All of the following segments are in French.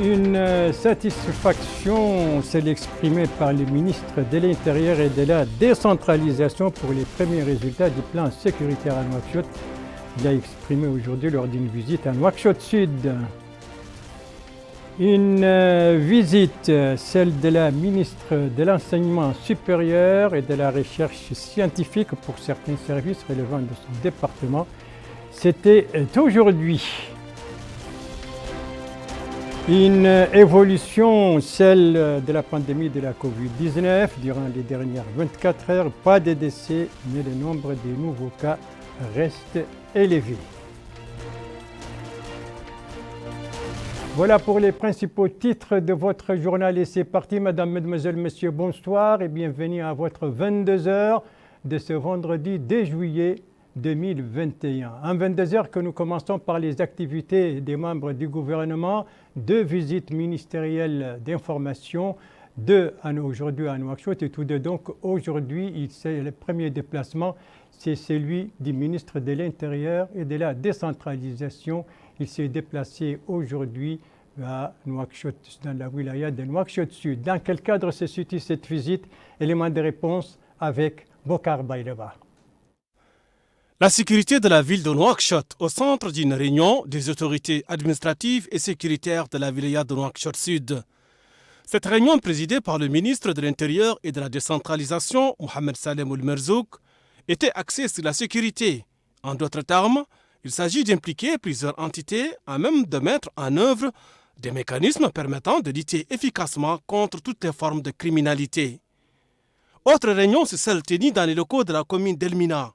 Une satisfaction, celle exprimée par le ministre de l'Intérieur et de la décentralisation pour les premiers résultats du plan sécuritaire à Nouakchott. Il a exprimé aujourd'hui lors d'une visite à Nouakchott Sud. Une visite, celle de la ministre de l'Enseignement supérieur et de la recherche scientifique pour certains services relevant de son département. C'était aujourd'hui. Une évolution, celle de la pandémie de la Covid-19. Durant les dernières 24 heures, pas de décès, mais le nombre de nouveaux cas reste élevé. Voilà pour les principaux titres de votre journal et c'est parti. Madame, Mademoiselle, Messieurs, bonsoir et bienvenue à votre 22h de ce vendredi 2 juillet 2021. En 22h que nous commençons par les activités des membres du gouvernement, 2 visites ministérielles d'information, 2 aujourd'hui à Nouakchott et tous deux donc aujourd'hui, c'est le premier déplacement, c'est celui du ministre de l'Intérieur et de la décentralisation. Il s'est déplacé aujourd'hui à Nouakchott, dans la wilaya de Nouakchott Sud. Dans quel cadre se situe cette visite? Élément de réponse avec Bokar Bayreba. La sécurité de la ville de Nouakchott au centre d'une réunion des autorités administratives et sécuritaires de la wilaya de Nouakchott Sud. Cette réunion présidée par le ministre de l'Intérieur et de la décentralisation, Mohamed Salem Ould Merzouk, était axée sur la sécurité. En d'autres termes, il s'agit d'impliquer plusieurs entités à même de mettre en œuvre des mécanismes permettant de lutter efficacement contre toutes les formes de criminalité. Autre réunion, c'est celle tenue dans les locaux de la commune d'Elmina.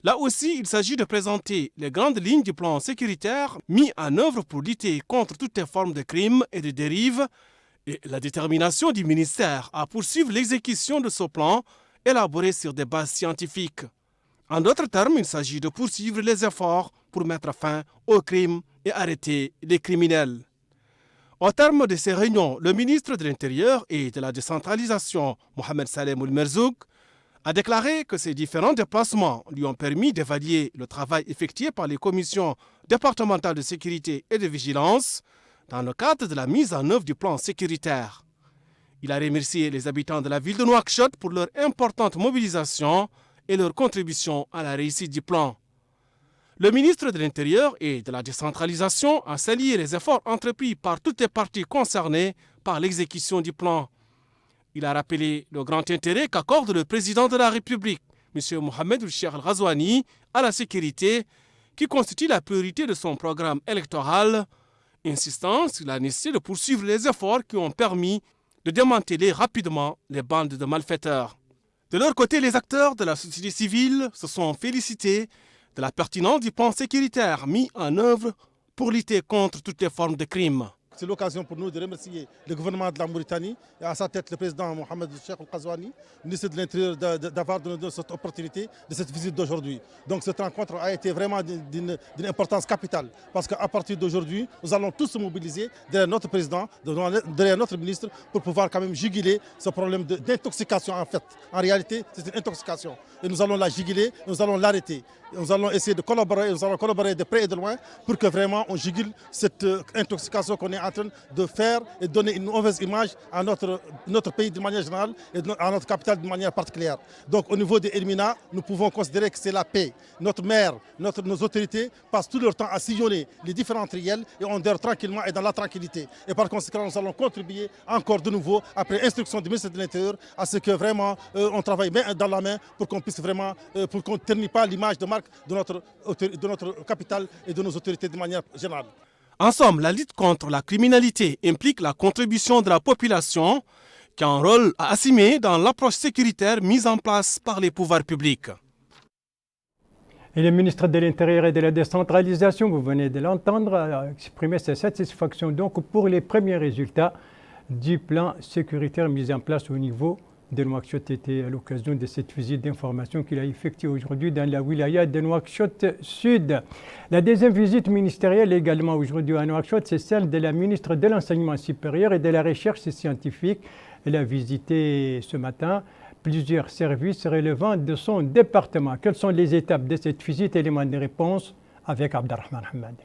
Là aussi, il s'agit de présenter les grandes lignes du plan sécuritaire mis en œuvre pour lutter contre toutes les formes de crimes et de dérives et la détermination du ministère à poursuivre l'exécution de ce plan élaboré sur des bases scientifiques. En d'autres termes, il s'agit de poursuivre les efforts pour mettre fin aux crimes et arrêter les criminels. Au terme de ces réunions, le ministre de l'Intérieur et de la décentralisation, Mohamed Salem Ould Merzouk, a déclaré que ces différents déplacements lui ont permis d'évaluer le travail effectué par les commissions départementales de sécurité et de vigilance dans le cadre de la mise en œuvre du plan sécuritaire. Il a remercié les habitants de la ville de Nouakchott pour leur importante mobilisation et leur contribution à la réussite du plan. Le ministre de l'Intérieur et de la décentralisation a salué les efforts entrepris par toutes les parties concernées par l'exécution du plan. Il a rappelé le grand intérêt qu'accorde le président de la République, M. Mohamed Ould Cheikh Al Ghazouani, à la sécurité, qui constitue la priorité de son programme électoral, insistant sur la nécessité de poursuivre les efforts qui ont permis de démanteler rapidement les bandes de malfaiteurs. De leur côté, les acteurs de la société civile se sont félicités de la pertinence du plan sécuritaire mis en œuvre pour lutter contre toutes les formes de crimes. C'est l'occasion pour nous de remercier le gouvernement de la Mauritanie et à sa tête le président Mohamed Ould Cheikh Al Ghazouani, ministre de l'Intérieur, d'avoir donné cette opportunité de cette visite d'aujourd'hui. Donc cette rencontre a été vraiment d'une importance capitale parce qu'à partir d'aujourd'hui, nous allons tous se mobiliser derrière notre président, derrière notre ministre pour pouvoir quand même juguler ce problème d'intoxication en fait. En réalité, c'est une intoxication et nous allons la juguler, nous allons l'arrêter. Nous allons essayer de collaborer, nous allons collaborer de près et de loin pour que vraiment on jugule cette intoxication qu'on est en train de faire et donner une mauvaise image à notre pays de manière générale et à notre capitale de manière particulière. Donc au niveau de Elmina, nous pouvons considérer que c'est la paix. Notre maire, nos autorités passent tout leur temps à sillonner les différents triels et on dort tranquillement et dans la tranquillité. Et par conséquent, nous allons contribuer encore de nouveau, après instruction du ministre de l'Intérieur, à ce que vraiment on travaille main dans la main pour qu'on puisse vraiment, pour qu'on ne ternisse pas l'image de marque de notre capitale et de nos autorités de manière générale. En somme, la lutte contre la criminalité implique la contribution de la population qui a un rôle à assumer dans l'approche sécuritaire mise en place par les pouvoirs publics. Et le ministre de l'Intérieur et de la décentralisation, vous venez de l'entendre, a exprimé sa satisfaction donc pour les premiers résultats du plan sécuritaire mis en place au niveau de Nouakchott. Était à l'occasion de cette visite d'information qu'il a effectuée aujourd'hui dans la wilaya de Nouakchott Sud. La deuxième visite ministérielle également aujourd'hui à Nouakchott, c'est celle de la ministre de l'Enseignement supérieur et de la recherche scientifique. Elle a visité ce matin plusieurs services relevant de son département. Quelles sont les étapes de cette visite? Élément de réponse avec Abdelrahman Hamad.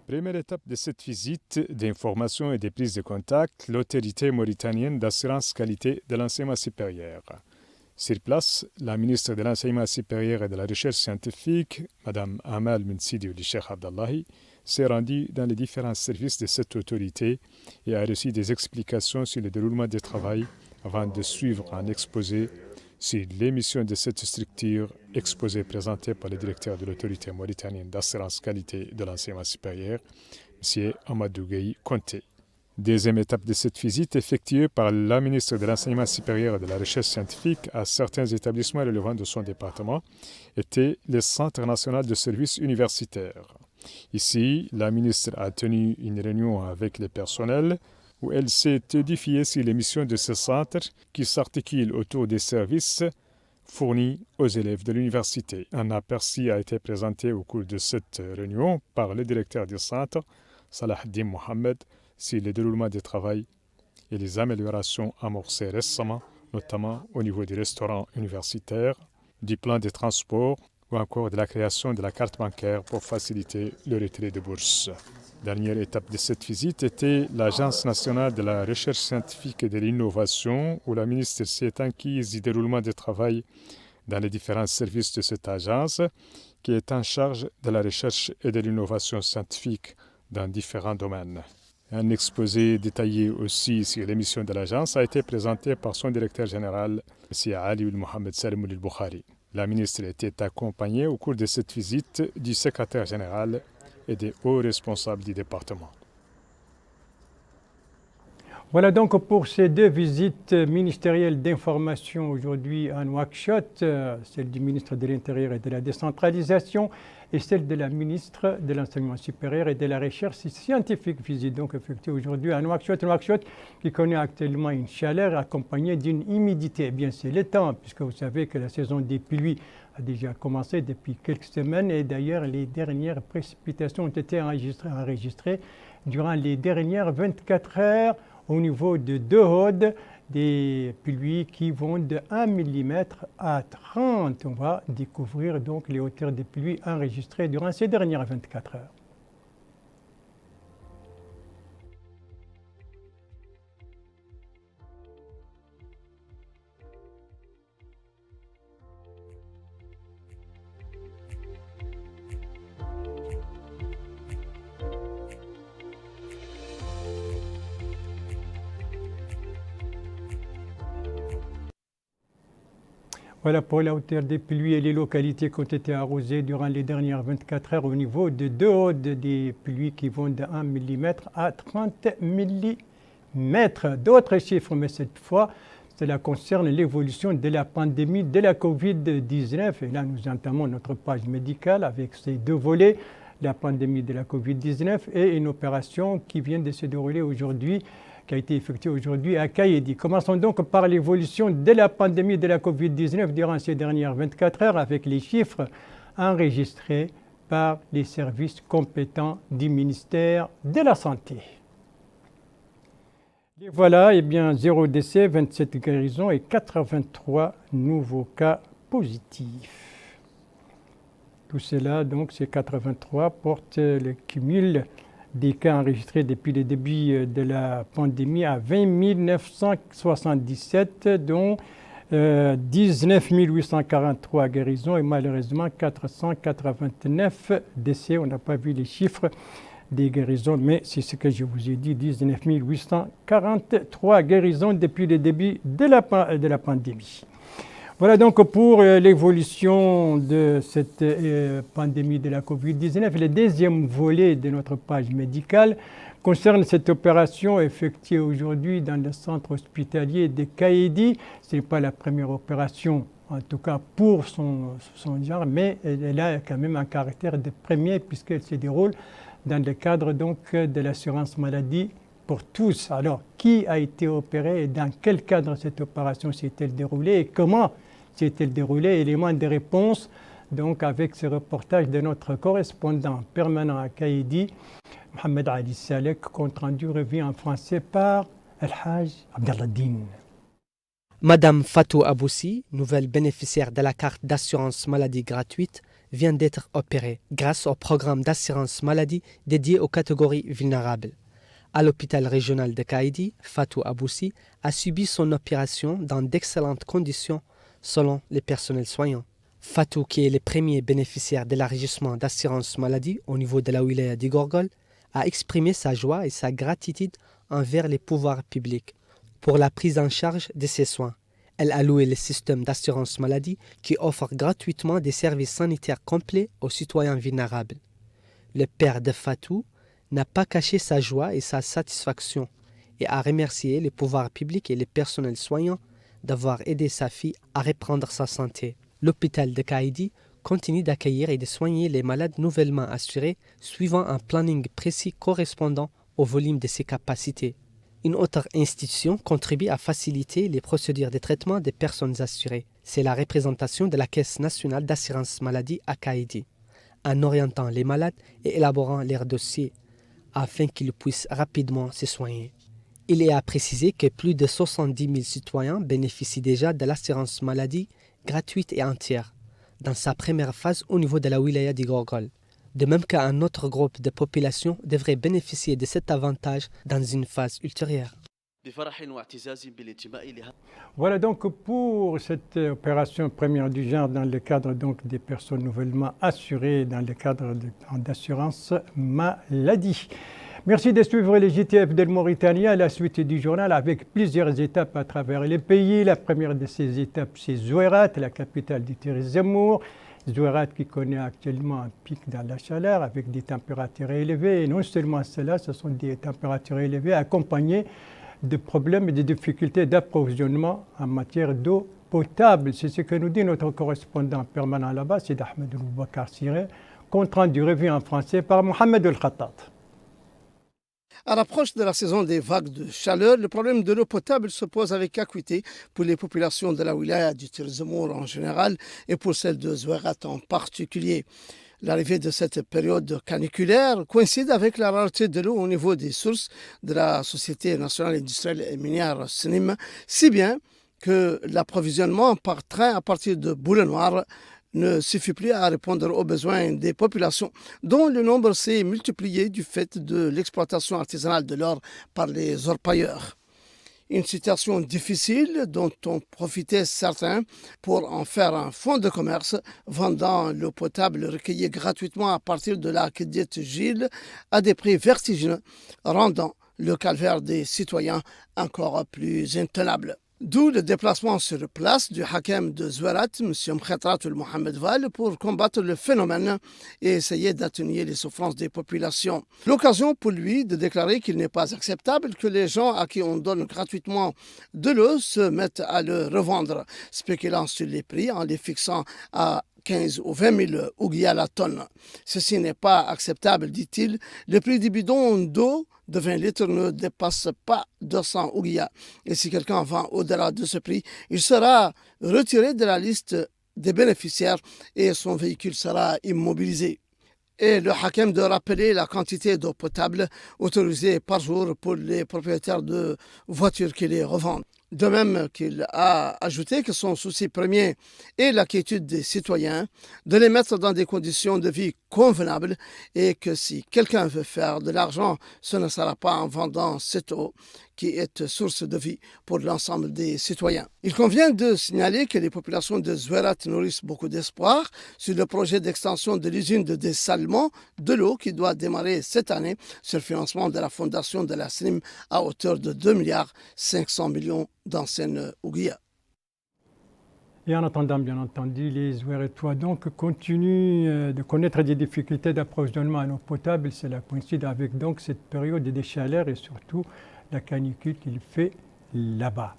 Première étape de cette visite d'information et de prise de contact, l'autorité mauritanienne d'assurance qualité de l'enseignement supérieur. Sur place, la ministre de l'Enseignement supérieur et de la Recherche scientifique, Mme Amal Mensidi Ould Cheikh Abdallahi, s'est rendue dans les différents services de cette autorité et a reçu des explications sur le déroulement du travail avant de suivre un exposé sur les missions de cette structure, exposé présenté par le directeur de l'autorité mauritanienne d'assurance qualité de l'enseignement supérieur, M. Amadou Gueye Conté. Deuxième étape de cette visite, effectuée par la ministre de l'Enseignement supérieur et de la Recherche scientifique à certains établissements relevant de son département, était le Centre national de services universitaires. Ici, la ministre a tenu une réunion avec le personnel où elle s'est édifiée sur les missions de ce centre qui s'articule autour des services fournis aux élèves de l'université. Un aperçu a été présenté au cours de cette réunion par le directeur du centre, Salah Din Mohamed, sur le déroulement du travail et les améliorations amorcées récemment, notamment au niveau des restaurants universitaires, du plan de transport ou encore de la création de la carte bancaire pour faciliter le retrait de bourses. Dernière étape de cette visite était l'Agence nationale de la recherche scientifique et de l'innovation, où la ministre s'est enquise du déroulement du travail dans les différents services de cette agence, qui est en charge de la recherche et de l'innovation scientifique dans différents domaines. Un exposé détaillé aussi sur les missions de l'agence a été présenté par son directeur général, M. Ali Mohamed Salim Ould Bukhari. La ministre était accompagnée au cours de cette visite du secrétaire général et des hauts responsables du département. Voilà donc pour ces deux visites ministérielles d'information aujourd'hui à Nouakchott, celle du ministre de l'Intérieur et de la décentralisation et celle de la ministre de l'Enseignement supérieur et de la Recherche scientifique. Visite donc effectuée aujourd'hui à Nouakchott. Nouakchott qui connaît actuellement une chaleur accompagnée d'une humidité. Eh bien, c'est le temps, puisque vous savez que la saison des pluies a déjà commencé depuis quelques semaines et d'ailleurs les dernières précipitations ont été enregistrées durant les dernières 24 heures au niveau de Dehod, des pluies qui vont de 1 mm à 30. On va découvrir donc les hauteurs de pluie enregistrées durant ces dernières 24 heures. Voilà pour la hauteur des pluies et les localités qui ont été arrosées durant les dernières 24 heures au niveau de Dehod, des pluies qui vont de 1 mm à 30 mm. D'autres chiffres, mais cette fois, cela concerne l'évolution de la pandémie de la Covid-19. Et là, nous entamons notre page médicale avec ces deux volets, la pandémie de la Covid-19 et une opération qui vient de se dérouler aujourd'hui, qui a été effectué aujourd'hui à Kaïdi. Commençons donc par l'évolution de la pandémie de la Covid-19 durant ces dernières 24 heures avec les chiffres enregistrés par les services compétents du ministère de la Santé. Et voilà, eh bien, 0 décès, 27 guérisons et 83 nouveaux cas positifs. Tout cela, donc, ces 83 portent le cumul des cas enregistrés depuis le début de la pandémie à 20 977, dont 19 843 guérisons et malheureusement 489 décès. On n'a pas vu les chiffres des guérisons, mais c'est ce que je vous ai dit, 19 843 guérisons depuis le début de la pandémie. Voilà donc pour l'évolution de cette pandémie de la Covid-19. Le deuxième volet de notre page médicale concerne cette opération effectuée aujourd'hui dans le centre hospitalier de Kaïdi. Ce n'est pas la première opération, en tout cas pour son genre, mais elle a quand même un caractère de premier puisqu'elle se déroule dans le cadre donc de l'assurance maladie pour tous. Alors, qui a été opéré et dans quel cadre cette opération s'est-elle déroulée et comment s'est-elle déroulée? Élément de réponse donc avec ce reportage de notre correspondant permanent à Kaïdi, Mohamed Ali Salek, compte rendu revue en français par El-Haj Abdallah Din. Madame Fatou Aboussi, nouvelle bénéficiaire de la carte d'assurance maladie gratuite, vient d'être opéré grâce au programme d'assurance maladie dédié aux catégories vulnérables. À l'hôpital régional de Kaïdi, Fatou Aboussi a subi son opération dans d'excellentes conditions selon les personnels soignants. Fatou, qui est le premier bénéficiaire de l'élargissement d'assurance maladie au niveau de la wilaya d'Igorgol, a exprimé sa joie et sa gratitude envers les pouvoirs publics pour la prise en charge de ses soins. Elle a loué le système d'assurance maladie qui offre gratuitement des services sanitaires complets aux citoyens vulnérables. Le père de Fatou n'a pas caché sa joie et sa satisfaction et a remercié les pouvoirs publics et les personnels soignants d'avoir aidé sa fille à reprendre sa santé. L'hôpital de Kaïdi continue d'accueillir et de soigner les malades nouvellement assurés suivant un planning précis correspondant au volume de ses capacités. Une autre institution contribue à faciliter les procédures de traitement des personnes assurées. C'est la représentation de la Caisse nationale d'assurance maladie à Kaïdi, en orientant les malades et élaborant leurs dossiers afin qu'ils puissent rapidement se soigner. Il est à préciser que plus de 70 000 citoyens bénéficient déjà de l'assurance maladie gratuite et entière dans sa première phase au niveau de la wilaya d'Igorgol. De même qu'un autre groupe de population devrait bénéficier de cet avantage dans une phase ultérieure. Voilà donc pour cette opération première du genre dans le cadre donc des personnes nouvellement assurées dans le cadre d'assurance maladie. Merci de suivre les JTF de Mauritanie à la suite du journal avec plusieurs étapes à travers les pays. La première de ces étapes, c'est Zouérat, la capitale du Tiris Zemmour. Zouérat qui connaît actuellement un pic dans la chaleur avec des températures élevées. Et non seulement cela, ce sont des températures élevées accompagnées de problèmes et de difficultés d'approvisionnement en matière d'eau potable. C'est ce que nous dit notre correspondant permanent là-bas, c'est Ahmed Boubacar Siré, compte rendu revu en français par Mohamed El Khattat. À l'approche de la saison des vagues de chaleur, le problème de l'eau potable se pose avec acuité pour les populations de la wilaya du Tiris Zemmour en général et pour celle de Zouérat en particulier. L'arrivée de cette période caniculaire coïncide avec la rareté de l'eau au niveau des sources de la Société nationale industrielle et minière SNIM, si bien que l'approvisionnement par train à partir de Boule-Noire ne suffit plus à répondre aux besoins des populations, dont le nombre s'est multiplié du fait de l'exploitation artisanale de l'or par les orpailleurs. Une situation difficile dont ont profité certains pour en faire un fonds de commerce, vendant l'eau potable recueillie gratuitement à partir de la Kédiette Gilles à des prix vertigineux, rendant le calvaire des citoyens encore plus intenable. D'où le déplacement sur place du hakem de Zouérat, M. Mkhetratul Mohamed Val, pour combattre le phénomène et essayer d'atténuer les souffrances des populations. L'occasion pour lui de déclarer qu'il n'est pas acceptable que les gens à qui on donne gratuitement de l'eau se mettent à le revendre, spéculant sur les prix en les fixant à 15 ou 20 000 ouguiya la tonne. Ceci n'est pas acceptable, dit-il. Le prix du bidon d'eau de 20 litres ne dépasse pas 200 ouguiya. Et si quelqu'un vend au-delà de ce prix, il sera retiré de la liste des bénéficiaires et son véhicule sera immobilisé. Et le hakem de rappeler la quantité d'eau potable autorisée par jour pour les propriétaires de voitures qui les revendent. De même qu'il a ajouté que son souci premier est la quiétude des citoyens, de les mettre dans des conditions de vie convenables et que si quelqu'un veut faire de l'argent, ce ne sera pas en vendant cette eau qui est source de vie pour l'ensemble des citoyens. Il convient de signaler que les populations de Zouérat nourrissent beaucoup d'espoir sur le projet d'extension de l'usine de dessalement de l'eau qui doit démarrer cette année sur le financement de la fondation de la SNIM à hauteur de 2,5 milliards d'anciennes ouguiya. Et en attendant, bien entendu, les Zouératois donc continuent de connaître des difficultés d'approvisionnement en eau potable. Cela coïncide avec donc cette période de chaleur et surtout la canicule qu'il fait là-bas.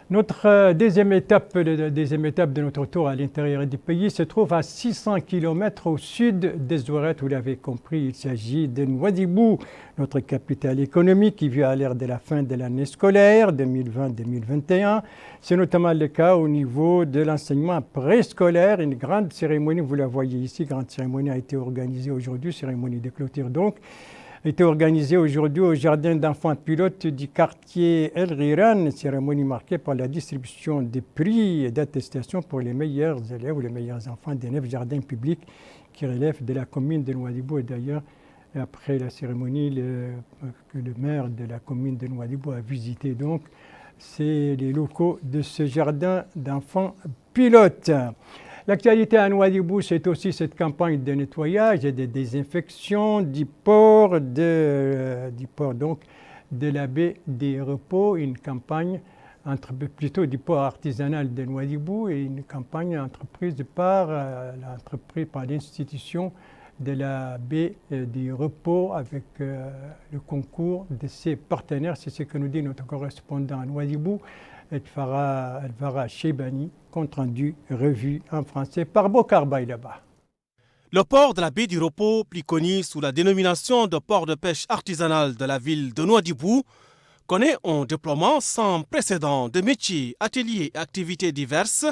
Notre deuxième étape de notre tour à l'intérieur du pays se trouve à 600 km au sud de Zouérat. Vous l'avez compris, il s'agit de Nouadhibou, notre capitale économique qui vit à l'ère de la fin de l'année scolaire 2020-2021. C'est notamment le cas au niveau de l'enseignement préscolaire. Une grande cérémonie, vous la voyez ici, grande cérémonie a été organisée aujourd'hui, cérémonie de clôture donc. été organisée aujourd'hui au jardin d'enfants pilotes du quartier El Riran, cérémonie marquée par la distribution des prix et d'attestations pour les meilleurs élèves ou les meilleurs enfants des 9 jardins publics qui relèvent de la commune de Nouadhibou. Et d'ailleurs, après la cérémonie, que le maire de la commune de Nouadhibou a visité, donc, c'est les locaux de ce jardin d'enfants pilotes. L'actualité à Nouadhibou, c'est aussi cette campagne de nettoyage et de désinfection du port donc, de la baie des Repos, une campagne plutôt du port artisanal de Nouadhibou et une campagne entreprise par l'institution de la baie des Repos avec le concours de ses partenaires. C'est ce que nous dit notre correspondant à Nouadhibou, Elvara Cheibani, compte rendu revu en français par Bokar Baïlaba. Le port de la baie du Repos, plus connu sous la dénomination de port de pêche artisanal de la ville de Nouadhibou, connaît un déploiement sans précédent de métiers, ateliers et activités diverses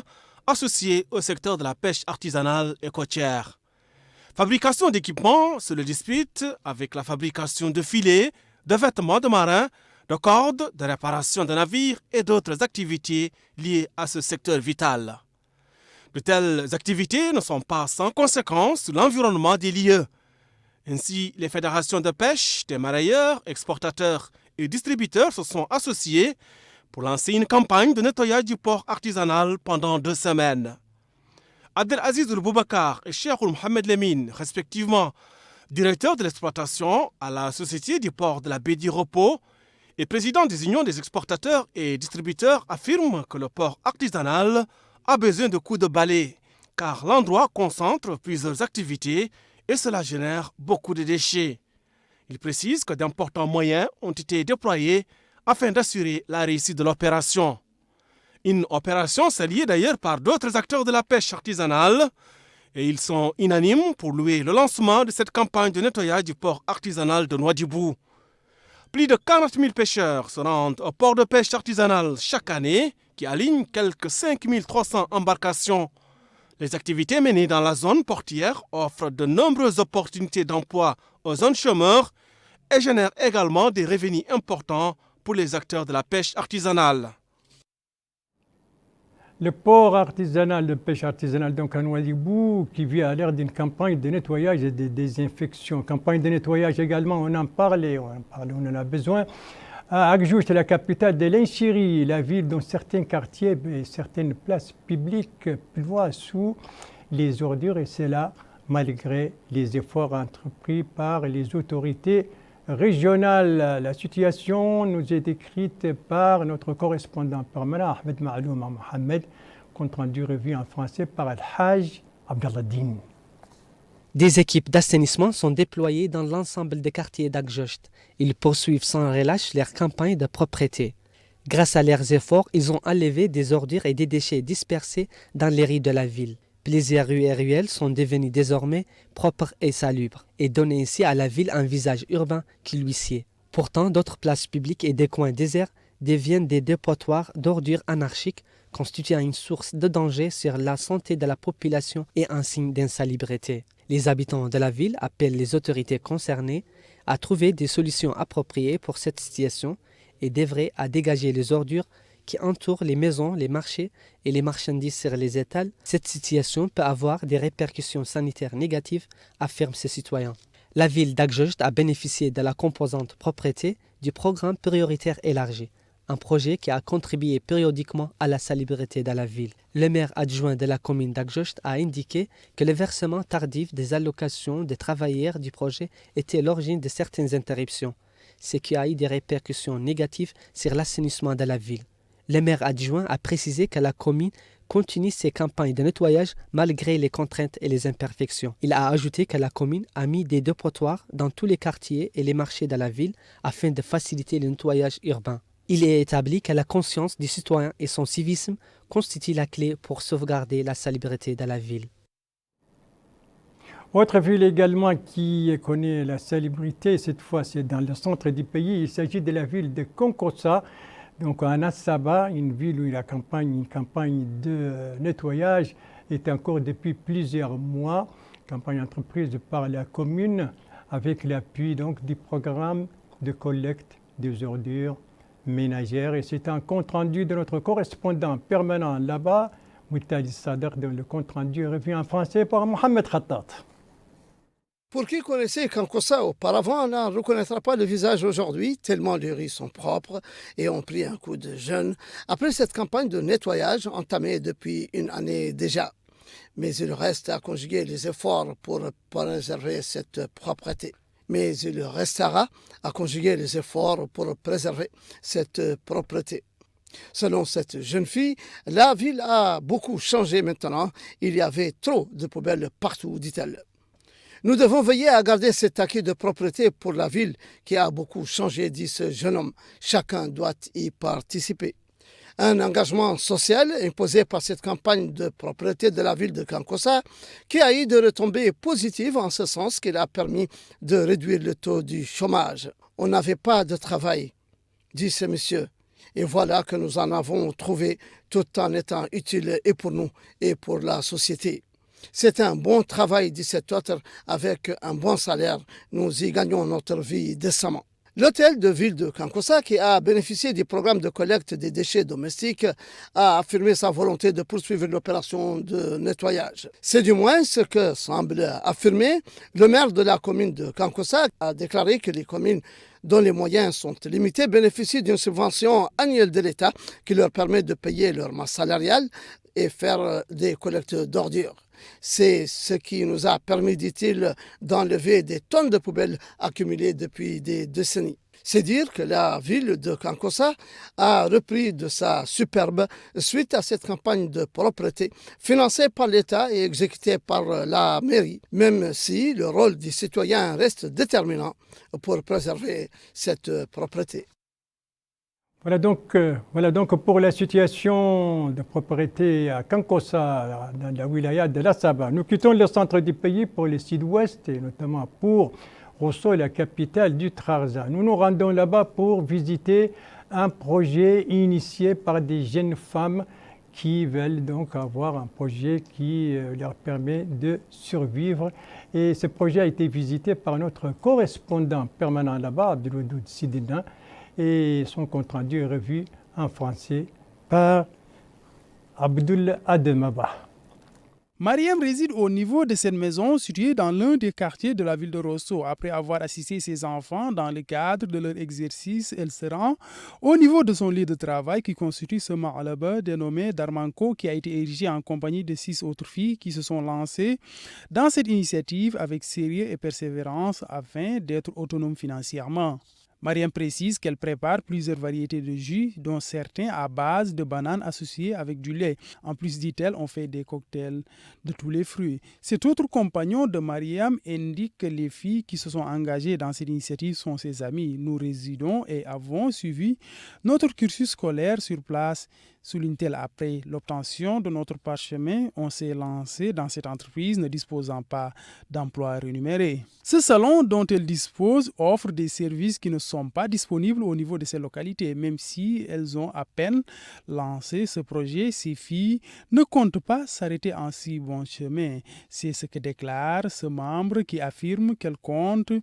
associés au secteur de la pêche artisanale et côtière. Fabrication d'équipements se le dispute avec la fabrication de filets, de vêtements de marins, de cordes, de réparation de navires et d'autres activités liées à ce secteur vital. De telles activités ne sont pas sans conséquences sur l'environnement des lieux. Ainsi, les fédérations de pêche des marailleurs, exportateurs et distributeurs se sont associés pour lancer une campagne de nettoyage du port artisanal pendant 2 semaines. Abdelaziz Boubacar et Cheikh Mohamed Lemine, respectivement directeur de l'exploitation à la Société du port de la baie du Repos et président des unions des exportateurs et distributeurs, affirment que le port artisanal a besoin de coups de balai, car l'endroit concentre plusieurs activités et cela génère beaucoup de déchets. Il précise que d'importants moyens ont été déployés afin d'assurer la réussite de l'opération. Une opération saluée d'ailleurs par d'autres acteurs de la pêche artisanale, et ils sont unanimes pour louer le lancement de cette campagne de nettoyage du port artisanal de Nouadhibou. Plus de 40 000 pêcheurs se rendent au port de pêche artisanal chaque année, qui aligne quelques 5 300 embarcations. Les activités menées dans la zone portière offrent de nombreuses opportunités d'emploi aux jeunes chômeurs et génèrent également des revenus importants pour les acteurs de la pêche artisanale. Le port artisanal de pêche artisanale donc à Nouadhibou qui vit à l'ère d'une campagne de nettoyage et de désinfection. Campagne de nettoyage également, on en parlait, on en a besoin. À Agjoust, la capitale de l'Inchiri, la ville dont certains quartiers et certaines places publiques ploient sous les ordures et c'est là malgré les efforts entrepris par les autorités régionales. La situation nous est décrite par notre correspondant permanent Ahmed Maalouma Mohamed, compte rendu revu en français par Al-Hajj Abdalladdin. Des équipes d'assainissement sont déployées dans l'ensemble des quartiers d'Agjoust. Ils poursuivent sans relâche leur campagne de propreté. Grâce à leurs efforts, ils ont enlevé des ordures et des déchets dispersés dans les rues de la ville. Plusieurs rues et ruelles sont devenues désormais propres et salubres et donnent ainsi à la ville un visage urbain qui lui sied. Pourtant, d'autres places publiques et des coins déserts deviennent des dépotoirs d'ordures anarchiques, constituant une source de danger sur la santé de la population et un signe d'insalubrité. Les habitants de la ville appellent les autorités concernées à trouver des solutions appropriées pour cette situation et d'œuvrer à dégager les ordures qui entourent les maisons, les marchés et les marchandises sur les étals. Cette situation peut avoir des répercussions sanitaires négatives, affirment ces citoyens. La ville d'Agjoust a bénéficié de la composante propreté du programme prioritaire élargi, un projet qui a contribué périodiquement à la salubrité de la ville. Le maire adjoint de la commune d'Agjoust a indiqué que le versement tardif des allocations des travailleurs du projet était l'origine de certaines interruptions, ce qui a eu des répercussions négatives sur l'assainissement de la ville. Le maire adjoint a précisé que la commune continue ses campagnes de nettoyage malgré les contraintes et les imperfections. Il a ajouté que la commune a mis des dépotoirs dans tous les quartiers et les marchés de la ville afin de faciliter le nettoyage urbain. Il est établi que la conscience du citoyen et son civisme constituent la clé pour sauvegarder la salubrité de la ville. Autre ville également qui connaît la salubrité, cette fois c'est dans le centre du pays, il s'agit de la ville de Konkossa. Donc à Nassaba, une ville où une campagne de nettoyage est en cours depuis plusieurs mois, campagne entreprise par la commune avec l'appui donc du programme de collecte des ordures ménagères. Et c'est un compte-rendu de notre correspondant permanent là-bas, Moutali Sadr, dont le compte-rendu revient en français par Mohamed Khattat. Pour qui connaissait Kankossa auparavant, on n'en reconnaîtra pas le visage aujourd'hui, tellement les rues sont propres et ont pris un coup de jeûne après cette campagne de nettoyage entamée depuis une année déjà. Mais il reste à conjuguer les efforts pour préserver cette propreté. Mais il restera à conjuguer les efforts pour préserver cette propreté. Selon cette jeune fille, la ville a beaucoup changé maintenant. Il y avait trop de poubelles partout, dit-elle. Nous devons veiller à garder cet acquis de propreté pour la ville qui a beaucoup changé, dit ce jeune homme. Chacun doit y participer. Un engagement social imposé par cette campagne de propreté de la ville de Kankossa qui a eu de retombées positives en ce sens qu'il a permis de réduire le taux du chômage. On n'avait pas de travail, dit ce monsieur. Et voilà que nous en avons trouvé tout en étant utile et pour nous et pour la société. C'est un bon travail, dit cet autre, avec un bon salaire. Nous y gagnons notre vie décemment. L'hôtel de ville de Kankossa, qui a bénéficié du programme de collecte des déchets domestiques, a affirmé sa volonté de poursuivre l'opération de nettoyage. C'est du moins ce que semble affirmer le maire de la commune de Kankossa, qui a déclaré que les communes dont les moyens sont limités bénéficient d'une subvention annuelle de l'État qui leur permet de payer leur masse salariale et faire des collectes d'ordures. C'est ce qui nous a permis, dit-il, d'enlever des tonnes de poubelles accumulées depuis des décennies. C'est dire que la ville de Kankossa a repris de sa superbe suite à cette campagne de propreté financée par l'État et exécutée par la mairie, même si le rôle des citoyens reste déterminant pour préserver cette propreté. Voilà donc pour la situation de propriété à Kankossa, dans la wilaya de Lassaba. Nous quittons le centre du pays pour le sud-ouest et notamment pour Rosso, la capitale du Trarza. Nous nous rendons là-bas pour visiter un projet initié par des jeunes femmes qui veulent donc avoir un projet qui leur permet de survivre. Et ce projet a été visité par notre correspondant permanent là-bas, Abdeloudoud Sidina, et son compte-rendu est revu en français par Abdul Ademaba. Mariam réside au niveau de cette maison située dans l'un des quartiers de la ville de Rosso. Après avoir assisté ses enfants dans le cadre de leur exercice, elle se rend au niveau de son lieu de travail qui constitue ce ma'alaba dénommé Darmanko qui a été érigé en compagnie de 6 autres filles qui se sont lancées dans cette initiative avec sérieux et persévérance afin d'être autonomes financièrement. Mariam précise qu'elle prépare plusieurs variétés de jus, dont certains à base de bananes associées avec du lait. En plus, dit-elle, on fait des cocktails de tous les fruits. Cet autre compagnon de Mariam indique que les filles qui se sont engagées dans cette initiative sont ses amies. Nous résidons et avons suivi notre cursus scolaire sur place. Souligne-t-elle, après l'obtention de notre parchemin, on s'est lancé dans cette entreprise ne disposant pas d'emploi rémunéré. Ce salon dont elle dispose offre des services qui ne sont pas disponibles au niveau de ces localités. Même si elles ont à peine lancé ce projet, ces filles ne comptent pas s'arrêter en si bon chemin. C'est ce que déclare ce membre qui affirme qu'elles comptent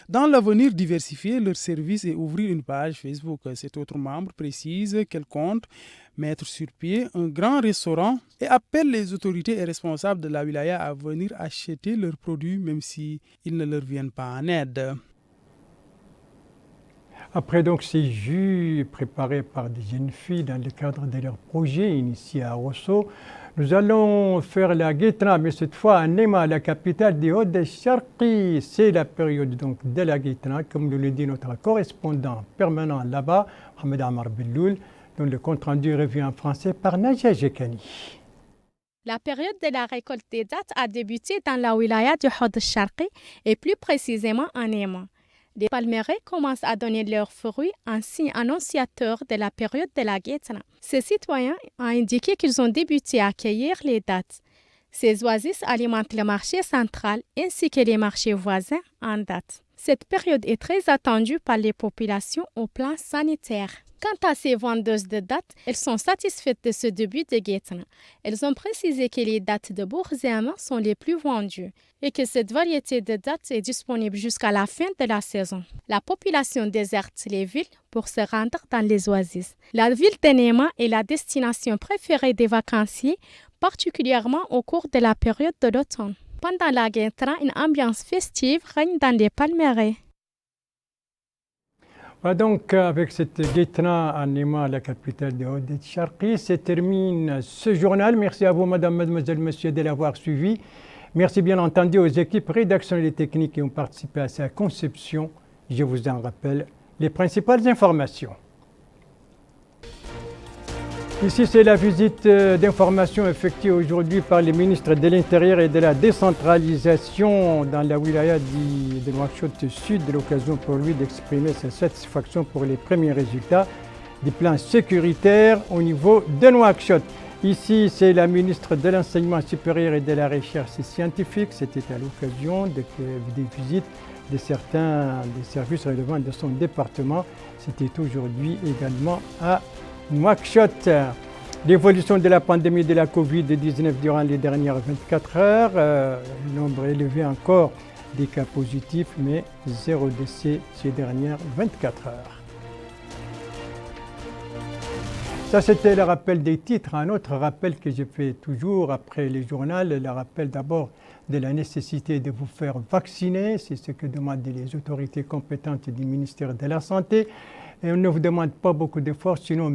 dans l'avenir diversifier leurs services et ouvrir une page Facebook. Cet autre membre précise qu'elle compte mettre sur pied un grand restaurant et appelle les autorités et responsables de la wilaya à venir acheter leurs produits même s'ils ne leur viennent pas en aide. Après donc ces jus préparés par des jeunes filles dans le cadre de leur projet initié à Rosso, nous allons faire la Guétra, mais cette fois à Nema, la capitale des Hauts-de-Charqi. C'est la période donc de la Guétra, comme nous le dit notre correspondant permanent là-bas, Mohamed Amar Belloul, dont le compte-rendu revient en français par Nadia Jekani. La période de la récolte des dattes a débuté dans la wilaya du Hauts-de-Charqi et plus précisément en Nema. Les palmeraies commencent à donner leurs fruits, un signe annonciateur de la période de la Guétra. Ces citoyens ont indiqué qu'ils ont débuté à cueillir les dattes. Ces oasis alimentent le marché central ainsi que les marchés voisins en date. Cette période est très attendue par les populations au plan sanitaire. Quant à ces vendeuses de dattes, elles sont satisfaites de ce début de guétana. Elles ont précisé que les dattes de Bourzema sont les plus vendues et que cette variété de dattes est disponible jusqu'à la fin de la saison. La population déserte les villes pour se rendre dans les oasis. La ville de Néma est la destination préférée des vacanciers, particulièrement au cours de la période de l'automne. Pendant la guétana, une ambiance festive règne dans les palmeraies. Voilà donc avec cette guétana à Néma, la capitale de Oued Charqi, se termine ce journal. Merci à vous, madame, mademoiselle, monsieur, de l'avoir suivi. Merci bien entendu aux équipes rédactionnelles et techniques qui ont participé à sa conception. Je vous en rappelle les principales informations. Ici, c'est la visite d'information effectuée aujourd'hui par les ministres de l'Intérieur et de la décentralisation dans la wilaya de Nouakchott Sud, de l'occasion pour lui d'exprimer sa satisfaction pour les premiers résultats du plan sécuritaire au niveau de Nouakchott. Ici, c'est la ministre de l'Enseignement supérieur et de la Recherche scientifique. C'était à l'occasion des visites de certains des services relevant de son département. C'était aujourd'hui également à Nouakchott. L'évolution de la pandémie de la Covid-19 durant les dernières 24 heures, le nombre élevé encore des cas positifs, mais 0 décès ces dernières 24 heures. Ça, c'était le rappel des titres. Un autre rappel que je fais toujours après les journaux, le rappel d'abord de la nécessité de vous faire vacciner. C'est ce que demandent les autorités compétentes du ministère de la Santé. Et on ne vous demande pas beaucoup d'efforts, sinon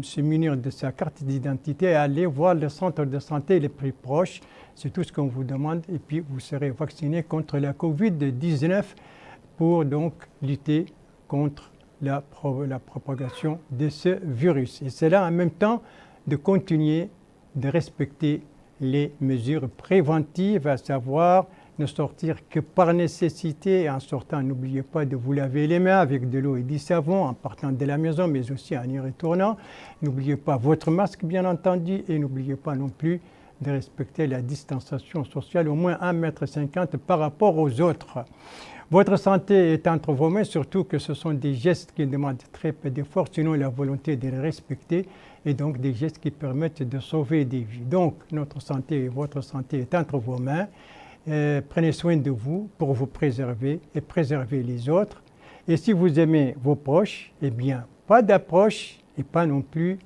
se munir de sa carte d'identité et aller voir le centre de santé le plus proche. C'est tout ce qu'on vous demande. Et puis, vous serez vacciné contre la Covid-19 pour donc lutter contre la propagation de ce virus. Et c'est là en même temps de continuer de respecter les mesures préventives, à savoir ne sortir que par nécessité. Et en sortant, n'oubliez pas de vous laver les mains avec de l'eau et du savon en partant de la maison, mais aussi en y retournant. N'oubliez pas votre masque, bien entendu, et n'oubliez pas non plus de respecter la distanciation sociale, au moins 1,50 m par rapport aux autres. Votre santé est entre vos mains, surtout que ce sont des gestes qui demandent très peu d'efforts, sinon la volonté de les respecter, et donc des gestes qui permettent de sauver des vies. Donc, notre santé et votre santé est entre vos mains. Prenez soin de vous pour vous préserver et préserver les autres. Et si vous aimez vos proches, eh bien, pas d'approche et pas non plus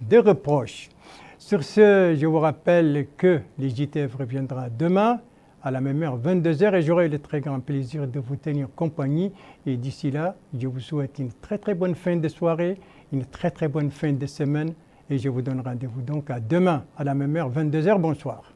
de reproches. Sur ce, je vous rappelle que les JTF reviendra demain à la même heure, 22h, et j'aurai le très grand plaisir de vous tenir compagnie. Et d'ici là, je vous souhaite une très très bonne fin de soirée, une très très bonne fin de semaine, et je vous donne rendez-vous donc à demain à la même heure, 22h. Bonsoir.